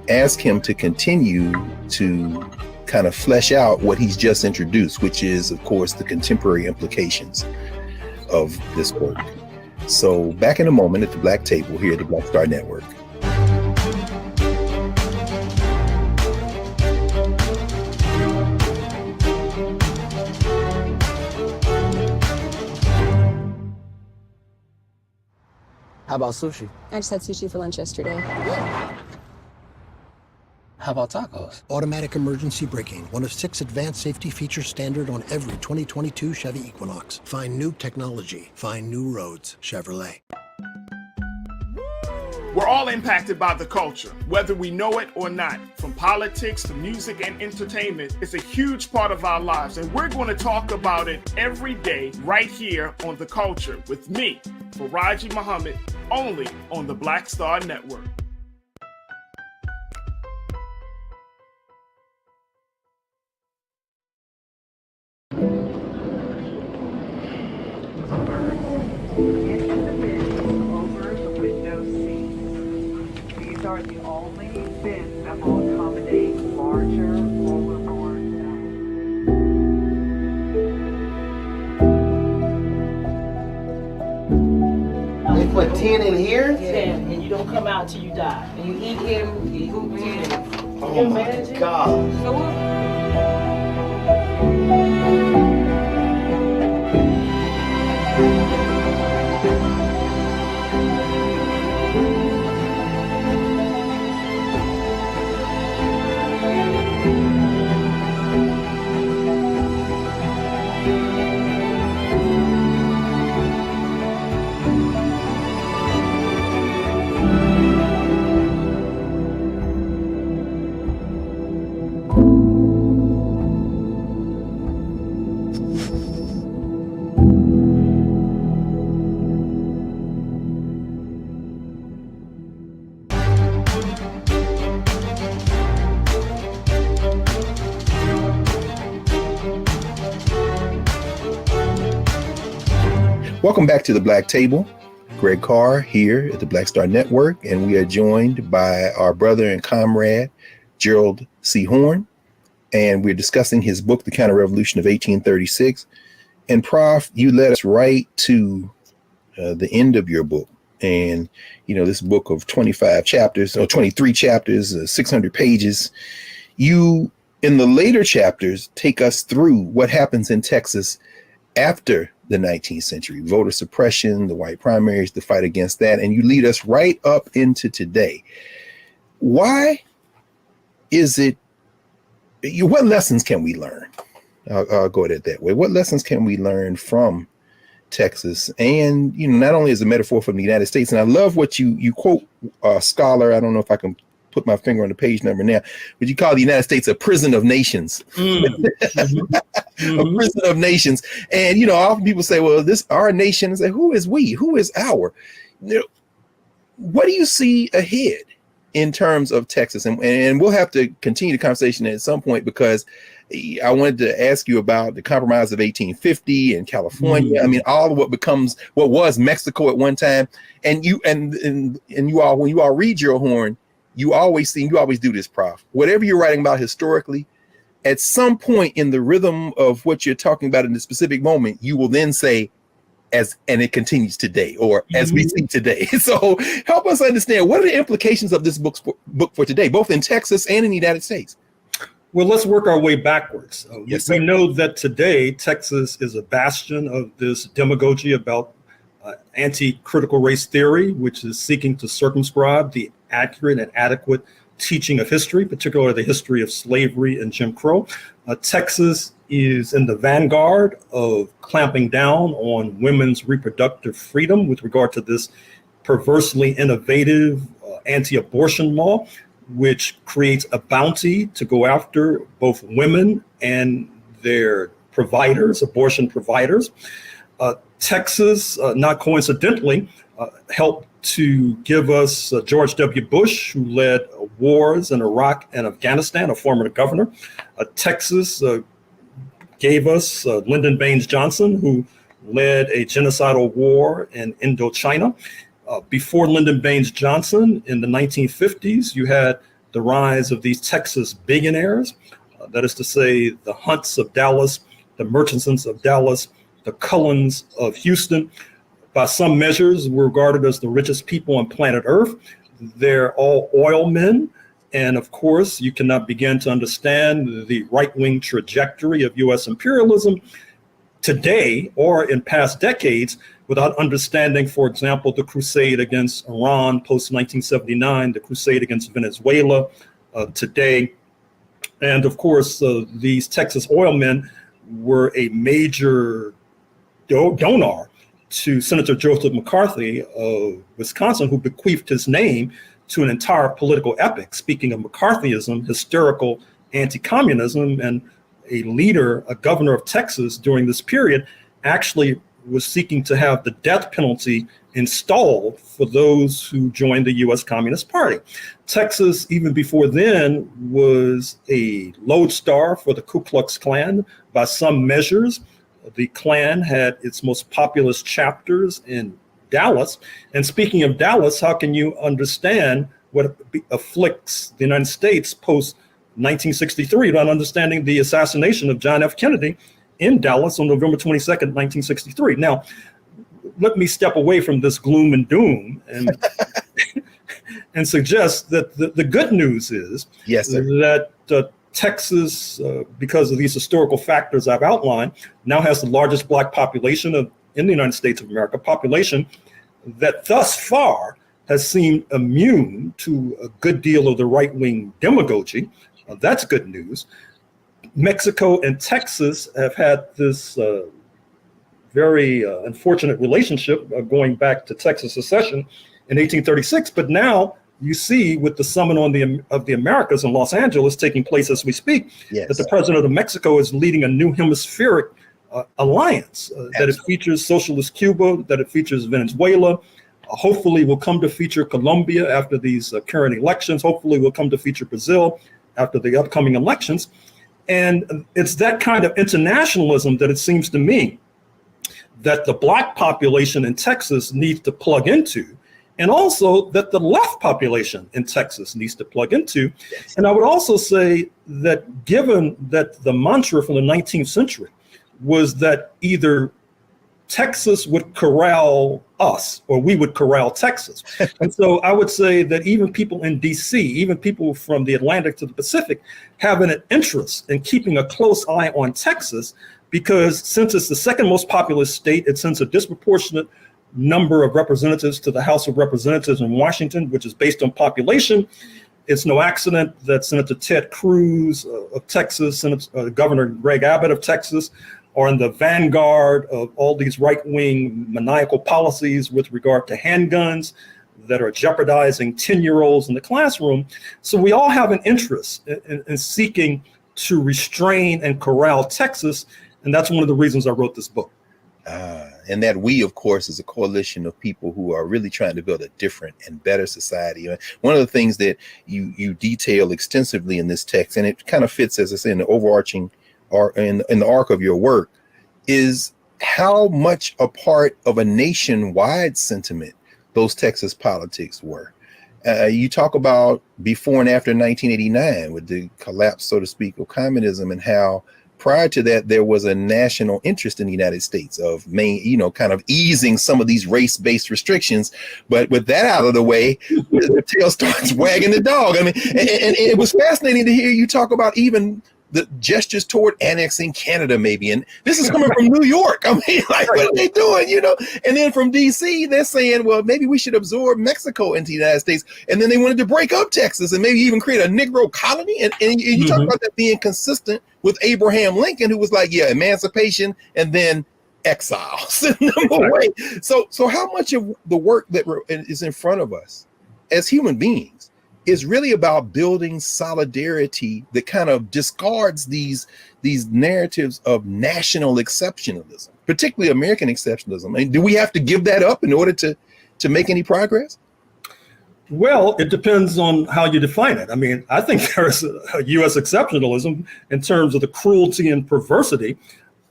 ask him to continue to kind of flesh out what he's just introduced, which is, of course, the contemporary implications of this work. So back in a moment at the Black Table here at the Black Star Network. How about sushi? I just had sushi for lunch yesterday. How about tacos? Automatic emergency braking, one of 6 advanced safety features standard on every 2022 Chevy Equinox. Find new technology. Find new roads. Chevrolet. We're all impacted by the culture, whether we know it or not. From politics to music and entertainment, it's a huge part of our lives, and we're going to talk about it every day right here on The Culture with me, Faraji Muhammad, only on the Black Star Network. These are the only bins that will accommodate larger overboard. They put 10 in here? 10, and you don't come out till you die. And you eat him, you poop him. Oh my God. Welcome back to the Black Table. Greg Carr here at the Black Star Network, and we are joined by our brother and comrade, Gerald C. Horne, and we're discussing his book, The Counter-Revolution of 1836. And Prof, you led us right to the end of your book. And, you know, this book of 25 chapters, or 23 chapters, 600 pages, you, in the later chapters, take us through what happens in Texas after the 19th century, voter suppression, the white primaries, the fight against that, and you lead us right up into today. Why is it, what lessons can we learn? I'll go at it that way. What lessons can we learn from Texas? And, you know, not only as a metaphor from the United States, and I love what you quote a scholar, I don't know if I can put my finger on the page number now, but you call the United States a prison of nations. A prison of nations. And, you know, often people say, well, this our nation. Is who is we? Who is our? You know, what do you see ahead in terms of Texas? And we'll have to continue the conversation at some point, because I wanted to ask you about the Compromise of 1850 in California. I mean, all of what was Mexico at one time. And you all, when you all read Gerald Horne, you always do this, Prof. Whatever you're writing about historically, at some point in the rhythm of what you're talking about in the specific moment, you will then say, and it continues today, or as we see today. So help us understand, what are the implications of this book for today, both in Texas and in the United States? Well, let's work our way backwards. Yes, we sir. know that today, Texas is a bastion of this demagogy about anti-critical race theory, which is seeking to circumscribe the accurate and adequate teaching of history, particularly the history of slavery and Jim Crow. Texas is in the vanguard of clamping down on women's reproductive freedom with regard to this perversely innovative anti-abortion law, which creates a bounty to go after both women and their providers, abortion providers. Texas, not coincidentally, helped to give us George W. Bush, who led wars in Iraq and Afghanistan, a former governor. Texas gave us Lyndon Baines Johnson, who led a genocidal war in Indochina. Before Lyndon Baines Johnson, in the 1950s, you had the rise of these Texas billionaires. That is to say, the Hunts of Dallas, the Murchisons of Dallas, the Cullens of Houston. By some measures, were regarded as the richest people on planet Earth. They're all oil men. And of course, you cannot begin to understand the right-wing trajectory of U.S. imperialism today or in past decades without understanding, for example, the crusade against Iran post-1979, the crusade against Venezuela today. And of course, these Texas oil men were a major donor to Senator Joseph McCarthy of Wisconsin, who bequeathed his name to an entire political epic. Speaking of McCarthyism, hysterical anti-communism, and a leader, a governor of Texas during this period, actually was seeking to have the death penalty installed for those who joined the U.S. Communist Party. Texas, even before then, was a lodestar for the Ku Klux Klan by some measures. The Klan had its most populous chapters in Dallas. And speaking of Dallas, how can you understand what afflicts the United States post 1963 without understanding the assassination of John F. Kennedy in Dallas on November 22nd, 1963. Now, let me step away from this gloom and doom and and suggest that the good news is that Texas, because of these historical factors I've outlined, now has the largest Black population in the United States of America, population that thus far has seemed immune to a good deal of the right-wing demagogy. That's good news. Mexico and Texas have had this very unfortunate relationship going back to Texas secession in 1836. But now you see, with the Summit of the Americas in Los Angeles taking place as we speak, that the president of Mexico is leading a new hemispheric alliance, that it features socialist Cuba, that it features Venezuela, hopefully will come to feature Colombia after these current elections, hopefully will come to feature Brazil after the upcoming elections. And it's that kind of internationalism that it seems to me that the Black population in Texas needs to plug into, and also that the left population in Texas needs to plug into. Yes. And I would also say that given that the mantra from the 19th century was that either Texas would corral us or we would corral Texas. And so I would say that even people in DC, even people from the Atlantic to the Pacific, have an interest in keeping a close eye on Texas, because since it's the second most populous state, it sends a disproportionate number of representatives to the House of Representatives in Washington, which is based on population. It's no accident that Senator Ted Cruz of Texas, Governor Greg Abbott of Texas, are in the vanguard of all these right-wing maniacal policies with regard to handguns that are jeopardizing 10-year-olds in the classroom. So we all have an interest in seeking to restrain and corral Texas, and that's one of the reasons I wrote this book. And that we, of course, is a coalition of people who are really trying to build a different and better society. One of the things that you detail extensively in this text, and it kind of fits, as I say, in the overarching or in the arc of your work, is how much a part of a nationwide sentiment those Texas politics were. You talk about before and after 1989 with the collapse, so to speak, of communism, and how prior to that there was a national interest in the United States of kind of easing some of these race-based restrictions. But with that out of the way, the tail starts wagging the dog. I mean, and it was fascinating to hear you talk about even the gestures toward annexing Canada, maybe. And this is coming from New York. I mean, like, what are they doing, And then from DC, they're saying, well, maybe we should absorb Mexico into the United States. And then they wanted to break up Texas and maybe even create a Negro colony. And you talk about that being consistent with Abraham Lincoln, who was like, yeah, emancipation and then exile. So how much of the work that is in front of us as human beings is really about building solidarity that kind of discards these narratives of national exceptionalism, particularly American exceptionalism? I mean, do we have to give that up in order to make any progress? Well, it depends on how you define it. I mean, I think there's a U.S. exceptionalism in terms of the cruelty and perversity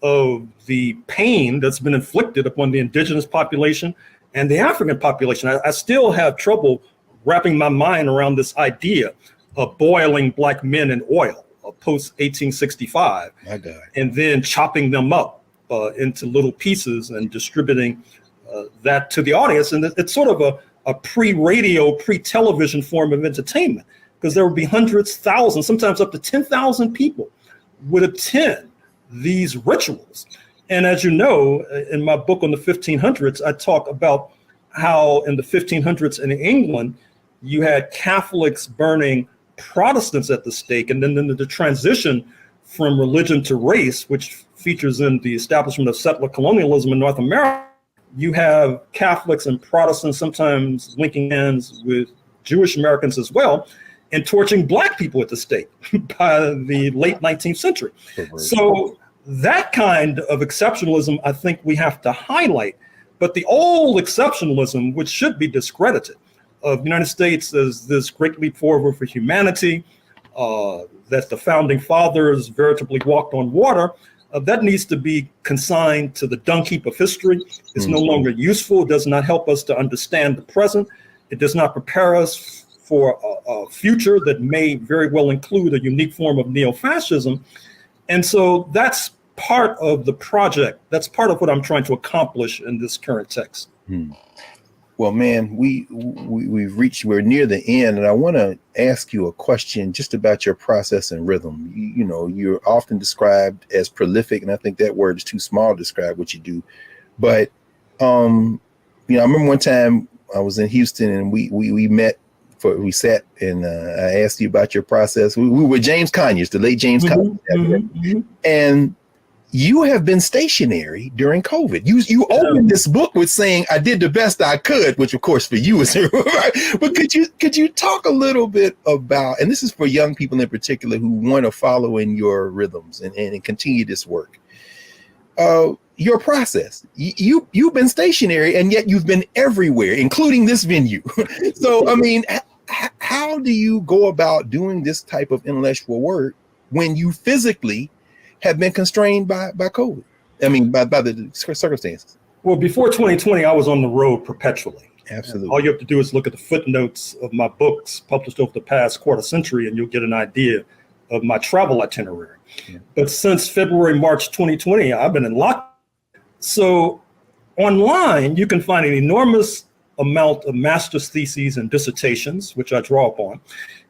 of the pain that's been inflicted upon the indigenous population and the African population. I still have trouble wrapping my mind around this idea of boiling Black men in oil post 1865, and then chopping them up into little pieces and distributing that to the audience. And it's sort of a pre-radio, pre-television form of entertainment, because there would be hundreds, thousands, sometimes up to 10,000 people would attend these rituals. And as you know, in my book on the 1500s, I talk about how in the 1500s in England, you had Catholics burning Protestants at the stake. And then the transition from religion to race, which features in the establishment of settler colonialism in North America, you have Catholics and Protestants sometimes linking hands with Jewish Americans as well, and torching Black people at the stake by the late 19th century. So that kind of exceptionalism, I think we have to highlight. But the old exceptionalism, which should be discredited, of the United States as this great leap forward for humanity, that the founding fathers veritably walked on water, that needs to be consigned to the dung heap of history. It's no longer useful. It does not help us to understand the present. It does not prepare us for a future that may very well include a unique form of neo-fascism. And so that's part of the project. That's part of what I'm trying to accomplish in this current text. Well, man, we're near the end, and I want to ask you a question just about your process and rhythm. You know, you're often described as prolific, and I think that word is too small to describe what you do. But you know, I remember one time I was in Houston, and we met. We sat and I asked you about your process. We were James Conyers, the late James Conyers, and you have been stationary during COVID. You opened this book with saying, "I did the best I could," which of course for you is right. But could you talk a little bit about, and this is for young people in particular who want to follow in your rhythms and continue this work, your process. You've been stationary and yet you've been everywhere, including this venue. So, I mean, how do you go about doing this type of intellectual work when you physically have been constrained by COVID? I mean, by the circumstances. Well, before 2020, I was on the road perpetually. Absolutely. All you have to do is look at the footnotes of my books published over the past quarter century, and you'll get an idea of my travel itinerary. Yeah. But since February, March 2020, I've been in lockdown. So online, you can find an enormous amount of master's theses and dissertations, which I draw upon.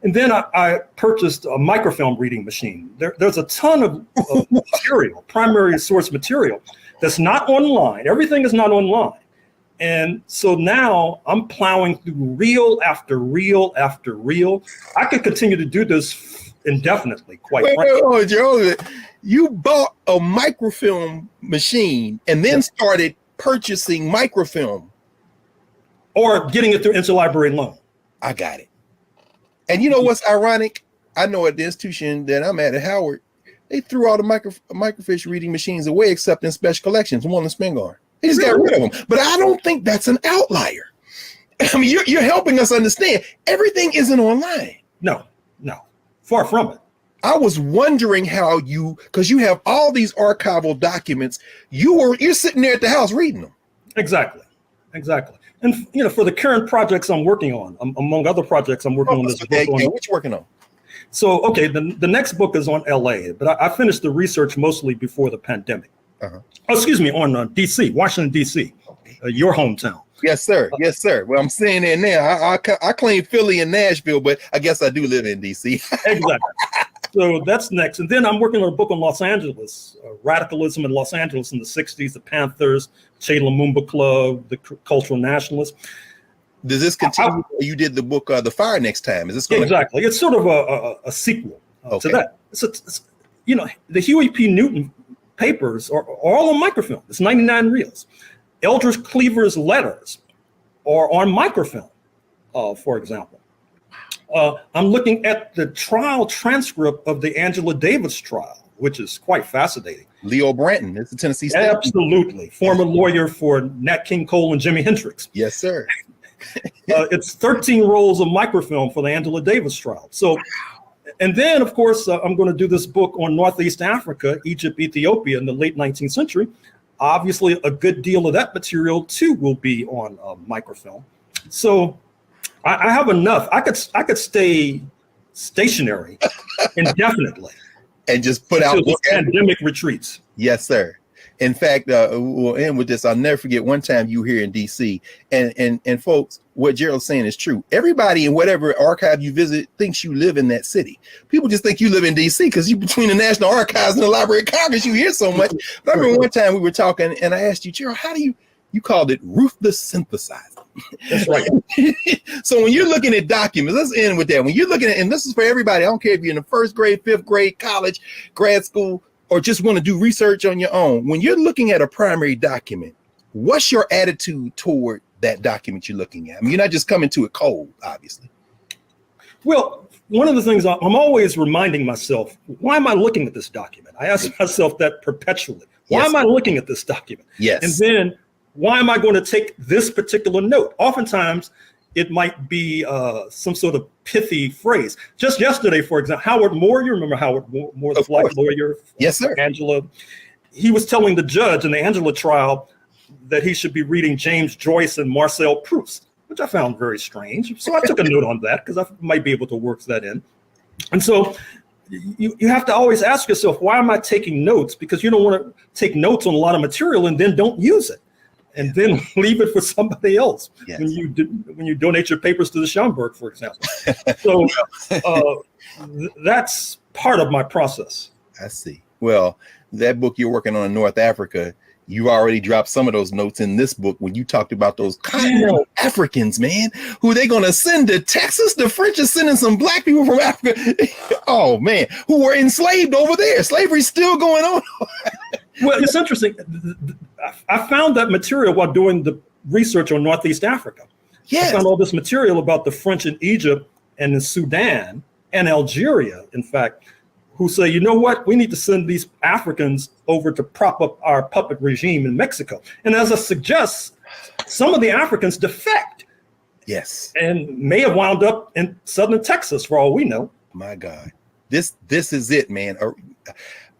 And then I purchased a microfilm reading machine. There's a ton of material, primary source material, that's not online. Everything is not online. And so now I'm plowing through reel after reel after reel. I could continue to do this indefinitely, quite frankly. Wait, Gerald, you bought a microfilm machine and then started purchasing microfilm. Or getting it through interlibrary loan. I got it. And you know what's ironic? I know at the institution that I'm at Howard, they threw all the microfiche reading machines away except in special collections, one in Spingarn. They just got rid of them. But I don't think that's an outlier. I mean, you're helping us understand everything isn't online. No, far from it. I was wondering how because you have all these archival documents, you're sitting there at the house reading them. Exactly. And you know, for the current projects I'm working on, among other projects I'm working on this book. What you working on? So, okay, the next book is on LA, but I finished the research mostly before the pandemic. On DC, Washington, DC, your hometown. Yes, sir. Yes, sir. Well, I'm saying that now. I claim Philly and Nashville, but I guess I do live in DC. Exactly. So that's next. And then I'm working on a book on Los Angeles, radicalism in Los Angeles in the 60s, the Panthers, Che Lumumba Club, the cultural nationalists. Does this continue? You did the book, The Fire Next Time. Is this going Exactly. It's sort of a sequel to that. It's, you know, the Huey P. Newton papers are all on microfilm. It's 99 reels. Eldridge Cleaver's letters are on microfilm, for example. I'm looking at the trial transcript of the Angela Davis trial, which is quite fascinating. Leo Branton, it's the Tennessee State. Absolutely. Former lawyer for Nat King Cole and Jimi Hendrix. Yes, sir. It's 13 rolls of microfilm for the Angela Davis trial. So, and then, of course, I'm going to do this book on Northeast Africa, Egypt, Ethiopia in the late 19th century. Obviously, a good deal of that material, too, will be on microfilm. So I have enough. I could stay stationary indefinitely and just put out pandemic retreats. Yes, sir. In fact, we'll end with this. I'll never forget one time you were here in DC, and folks, what Gerald's saying is true. Everybody in whatever archive you visit thinks you live in that city. People just think you live in DC because you between the National Archives and the Library of Congress, you hear so much. But I remember one time we were talking, and I asked you, Gerald, how do you called it ruthless synthesizer? That's right. So when you're looking at documents, let's end with that. When you're looking at, and this is for everybody, I don't care if you're in the first grade, fifth grade, college, grad school, or just want to do research on your own. When you're looking at a primary document, what's your attitude toward that document you're looking at? I mean, you're not just coming to it cold, obviously. Well, one of the things I'm always reminding myself, why am I looking at this document? I ask myself that perpetually. Why am I looking at this document? Yes. And then why am I going to take this particular note? Oftentimes, it might be some sort of pithy phrase. Just yesterday, for example, Howard Moore, you remember Howard Moore, the black lawyer? Yes, sir. Angela. He was telling the judge in the Angela trial that he should be reading James Joyce and Marcel Proust, which I found very strange. So I took a note on that because I might be able to work that in. And so you have to always ask yourself, why am I taking notes? Because you don't want to take notes on a lot of material and then don't use it. And then leave it for somebody else. Yes. When you donate your papers to the Schomburg, for example. So that's part of my process. I see. Well, that book you're working on in North Africa, you already dropped some of those notes in this book when you talked about those continental Africans, man, who they going to send to Texas. The French are sending some black people from Africa. Oh, man, who were enslaved over there. Slavery's still going on. Well, it's interesting. I found that material while doing the research on Northeast Africa. Yes. I found all this material about the French in Egypt and in Sudan and Algeria, in fact, who say, you know what, we need to send these Africans over to prop up our puppet regime in Mexico. And as I suggest, some of the Africans defect. Yes. And may have wound up in southern Texas, for all we know. My God. This is it, man. All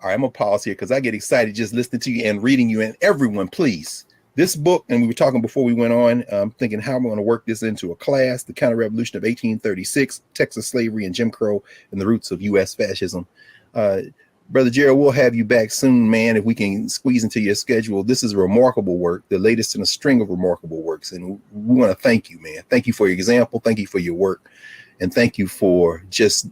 right, I'm gonna pause here because I get excited just listening to you and reading you. And everyone, please, this book, and we were talking before we went on, thinking how I'm going to work this into a class, The Counter-Revolution of 1836, Texas Slavery and Jim Crow and the Roots of U.S. Fascism. Brother Gerald, we'll have you back soon, man, if we can squeeze into your schedule. This is a remarkable work, the latest in a string of remarkable works. And we want to thank you, man. Thank you for your example. Thank you for your work. And thank you for just,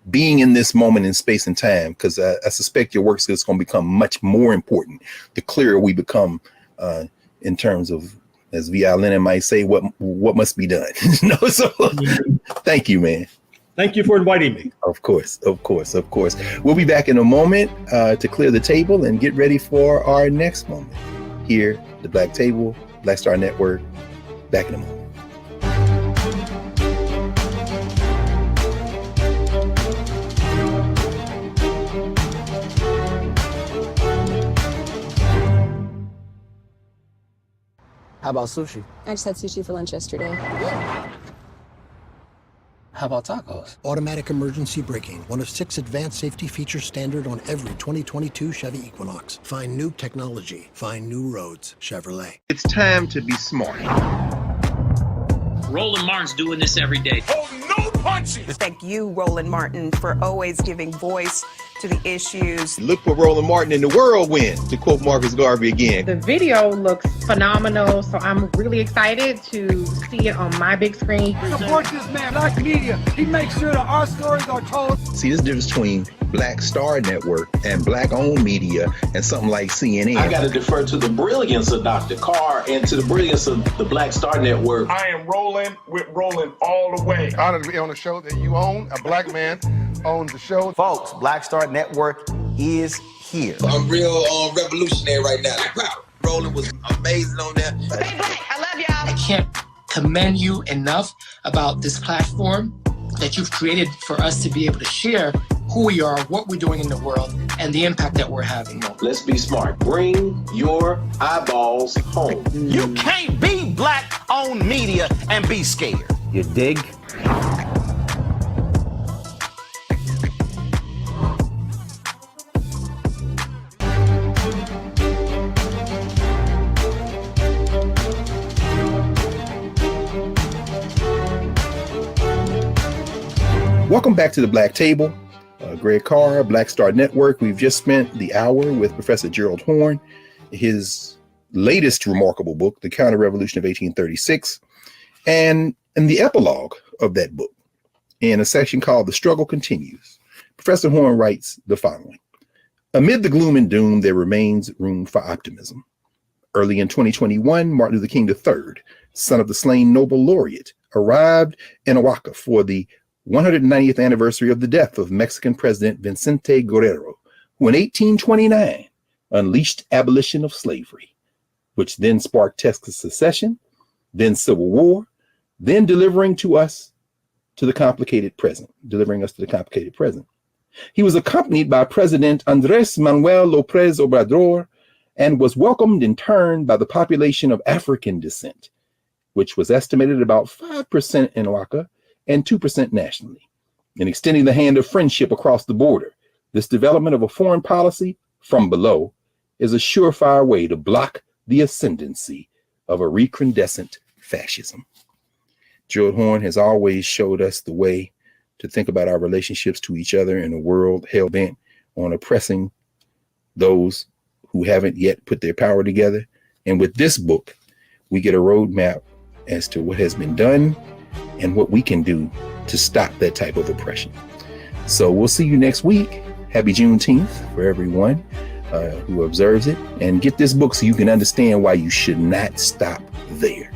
being in this moment in space and time, because I suspect your work is going to become much more important the clearer we become in terms of, as V.I. Lenin might say, what must be done. So thank you, man. Thank you for inviting me. Of course. We'll be back in a moment to clear the table and get ready for our next moment. Here, the Black Table, Black Star Network, back in a moment. How about sushi? I just had sushi for lunch yesterday. How about tacos? Automatic emergency braking, one of 6 advanced safety features standard on every 2022 Chevy Equinox. Find new technology. Find new roads. Chevrolet. It's time to be smart. Roland Martin's doing this every day. Oh, no punches! Thank you, Roland Martin, for always giving voice to the issues. Look for Roland Martin in the whirlwind, to quote Marcus Garvey again. The video looks phenomenal, so I'm really excited to see it on my big screen. Support this man, Black Media. He makes sure that our stories are told. See, this difference between Black Star Network and Black-owned media and something like CNN. I got to defer to the brilliance of Dr. Carr and to the brilliance of the Black Star Network. I am rolling with Roland all the way. Honored to be on a show that you own. A black man owns the show. Folks, Black Star Network is here. I'm real revolutionary right now. Roland was amazing on that. Stay black. I love y'all. I can't commend you enough about this platform that you've created for us to be able to share who we are, what we're doing in the world, and the impact that we're having. Let's be smart. Bring your eyeballs home. You can't be Black-owned media and be scared. You dig? Welcome back to the Black Table. Greg Carr, Black Star Network. We've just spent the hour with Professor Gerald Horne. his latest remarkable book, The Counter-Revolution of 1836, and in the epilogue of that book, in a section called The Struggle Continues, Professor Horne writes the following. Amid the gloom and doom, there remains room for optimism. Early in 2021, Martin Luther King III, son of the slain Nobel laureate, arrived in Oaxaca for the 190th anniversary of the death of Mexican President Vicente Guerrero, who in 1829 unleashed abolition of slavery, which then sparked Texas secession, then Civil War, then delivering us to the complicated present. He was accompanied by President Andrés Manuel López Obrador and was welcomed in turn by the population of African descent, which was estimated about 5% in Oaxaca and 2% nationally. In extending the hand of friendship across the border, this development of a foreign policy from below is a surefire way to block the ascendancy of a recrudescent fascism. Gerald Horne has always showed us the way to think about our relationships to each other in a world hell-bent on oppressing those who haven't yet put their power together. And with this book, we get a roadmap as to what has been done and what we can do to stop that type of oppression. So we'll see you next week. Happy Juneteenth for everyone who observes it, and get this book so you can understand why you should not stop there.